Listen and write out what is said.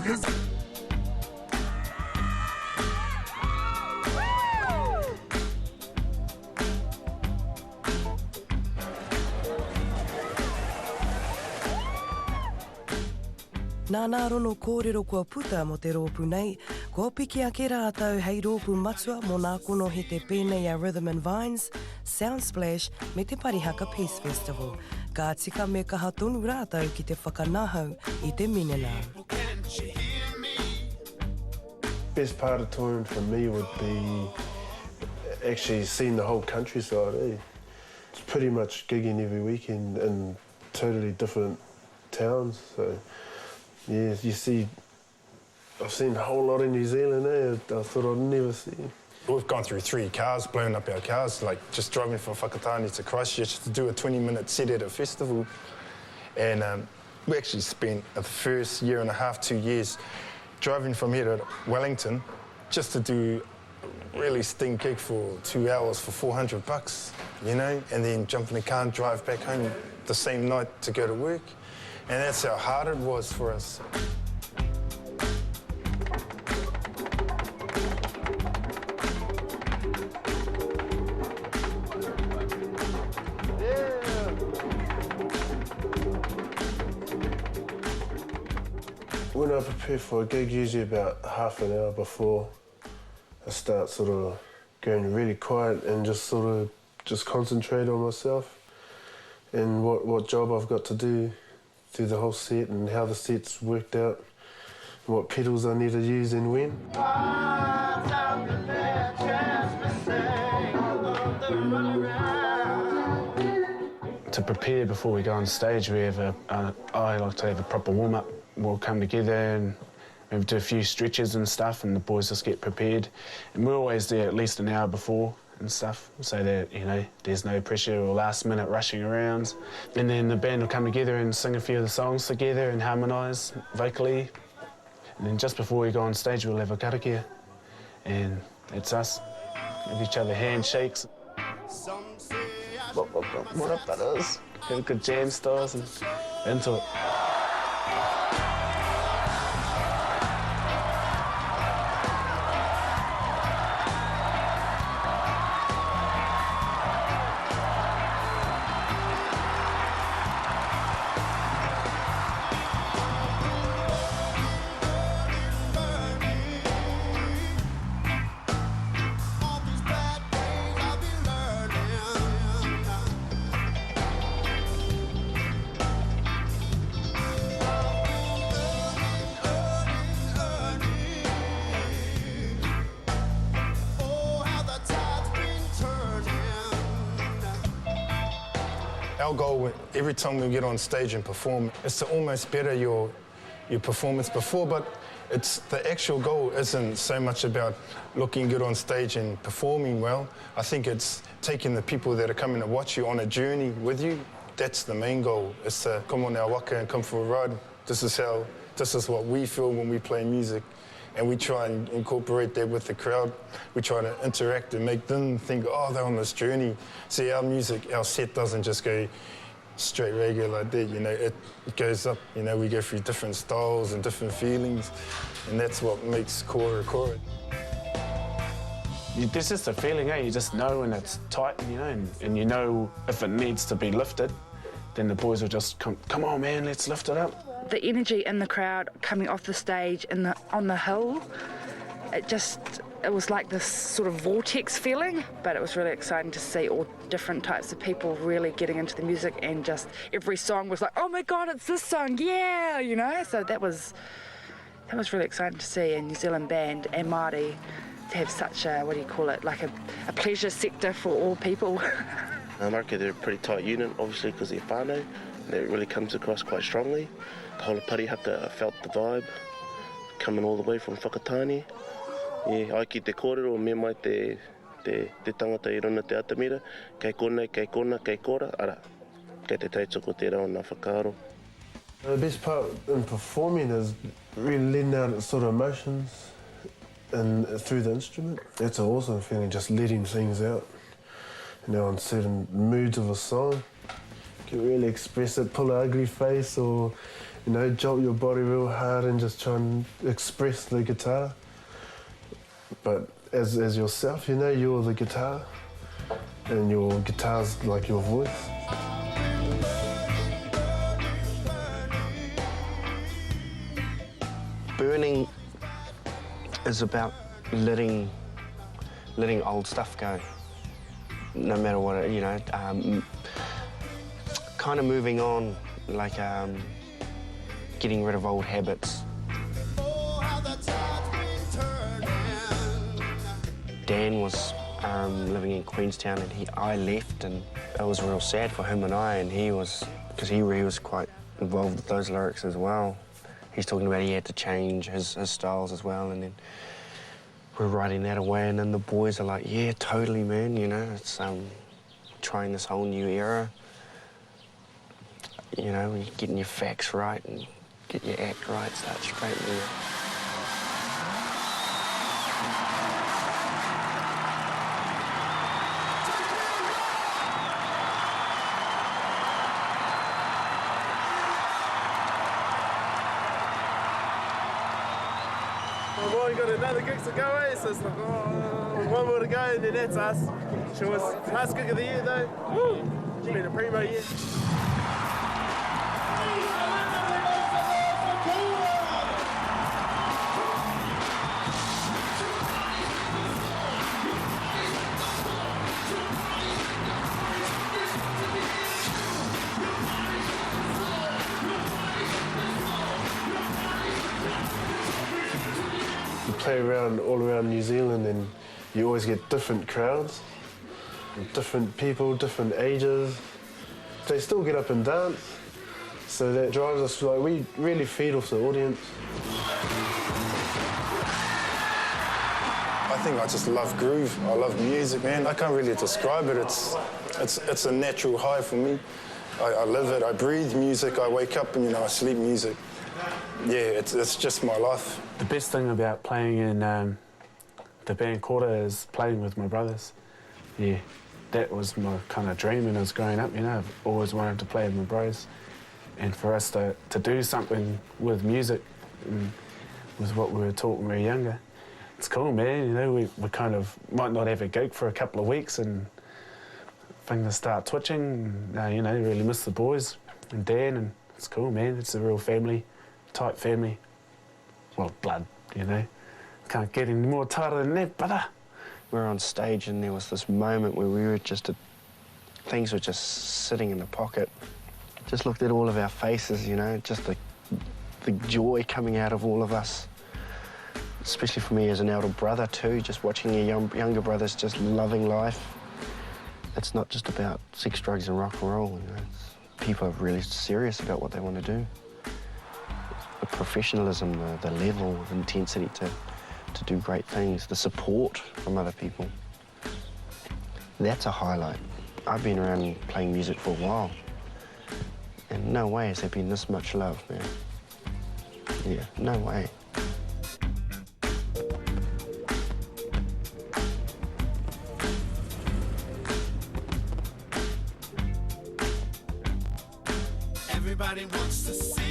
Nā rono kōrero kua puta mo te rōpu nei, kua piki a ke rātau hei rōpu matua mō nā kono he te pēnei a Rhythm and Vines, Sound Splash me te Parihaka Peace Festival. Ka tika me kaha tonu rātau ki te whakanahau i te minena. Best part of touring for me would be actually seeing the whole countryside. It's pretty much gigging every weekend in totally different towns. So yeah, you see, I've seen a whole lot in New Zealand, I thought I'd never see. We've gone through 3 cars, blown up our cars, like just driving from Whakatāne to Christchurch to do a 20-minute set at a festival. And we actually spent the first year and a half, 2 years, driving from here to Wellington just to do a really sting gig for 2 hours for $400, you know, and then jump in the car and drive back home the same night to go to work. And that's how hard it was for us. When I prepare for a gig, usually about half an hour before, I start sort of going really quiet and just concentrate on myself and what job I've got to do through the whole set and how the set's worked out, and what pedals I need to use and when. To prepare before we go on stage, we have I like to have a proper warm-up. We'll come together and maybe do a few stretches and stuff, and the boys just get prepared. And we're always there at least an hour before and stuff, so that, you know, there's no pressure or last-minute rushing around. And then the band will come together and sing a few of the songs together and harmonise vocally. And then just before we go on stage, we'll have a karakia, and it's us. Give each other handshakes. What up, brothers? Have a good jam stars and into it. Our goal, every time we get on stage and perform, is to almost better your performance before, but the actual goal isn't so much about looking good on stage and performing well. I think it's taking the people that are coming to watch you on a journey with you. That's the main goal, is to come on our waka and come for a ride. This is what we feel when we play music. And we try and incorporate that with the crowd. We try to interact and make them think, oh, they're on this journey. See, our music, our set doesn't just go straight reggae like that, you know, it goes up, you know, we go through different styles and different feelings, and that's what makes Kora Kora. There's just a feeling, you just know when it's tight, you know, and you know if it needs to be lifted, then the boys will just come on, man, let's lift it up. The energy in the crowd coming off the stage on the hill, it was like this sort of vortex feeling, but it was really exciting to see all different types of people really getting into the music, and just every song was like, oh my God, it's this song, yeah, you know, so that was really exciting to see a New Zealand band and Māori to have such a, what do you call it, like a pleasure sector for all people. I reckon they're a pretty tight unit, obviously, because they're whānau. That really comes across quite strongly. The whole of Parihaka felt the vibe, coming all the way from Whakatāne. Yeah, ai ki te kōrero, me mai te tangata I runa te atamira, kei kona, kei kona, kei kora, ara, kei te taitoko te rao nā whakaaro. The best part in performing is really letting out sort of emotions and through the instrument. That's an awesome feeling, just letting things out. You know, on certain moods of a song. You can really express it, pull an ugly face, or you know, jolt your body real hard and just try and express the guitar. But as yourself, you know, you're the guitar and your guitar's like your voice. Burning is about letting old stuff go, no matter what, you know, kind of moving on, like getting rid of old habits. Dan was living in Queenstown and I left, and it was real sad for him and I, and because he was quite involved with those lyrics as well. He's talking about he had to change his styles as well, and then we're writing that away, and then the boys are like, yeah, totally, man, you know, it's trying this whole new era. You know, you're getting your facts right and get your act right, start straightening it. We've already got another gig to go, eh? So it's like, oh, one more to go, and then that's us. Sure, last gig of the year, though. Woo! It's been a primo year. You play all around New Zealand, and you always get different crowds, different people, different ages. They still get up and dance, so that drives us, like, we really feed off the audience. I think I just love groove. I love music, man. I can't really describe it. It's a natural high for me. I live it. I breathe music. I wake up and, you know, I sleep music. Yeah, it's just my life. The best thing about playing in the band Kora is playing with my brothers. Yeah, that was my kind of dream when I was growing up, you know. I've always wanted to play with my bros. And for us to do something with music was what we were taught when we were younger. It's cool, man, you know, we kind of might not have a gig for a couple of weeks and things start twitching. You know, really miss the boys and Dan, and it's cool, man. It's a real family, tight family. Well, blood, you know. Can't get any more tighter than that, brother. We were on stage and there was this moment where we were just, things were just sitting in the pocket. Just looked at all of our faces, you know, just the joy coming out of all of us. Especially for me as an elder brother too, just watching your younger brothers just loving life. It's not just about sex, drugs and rock and roll, you know. People are really serious about what they want to do. The professionalism, the level of intensity to do great things, the support from other people. That's a highlight. I've been around playing music for a while, and no way has there been this much love, man. Yeah, no way. Everybody wants to see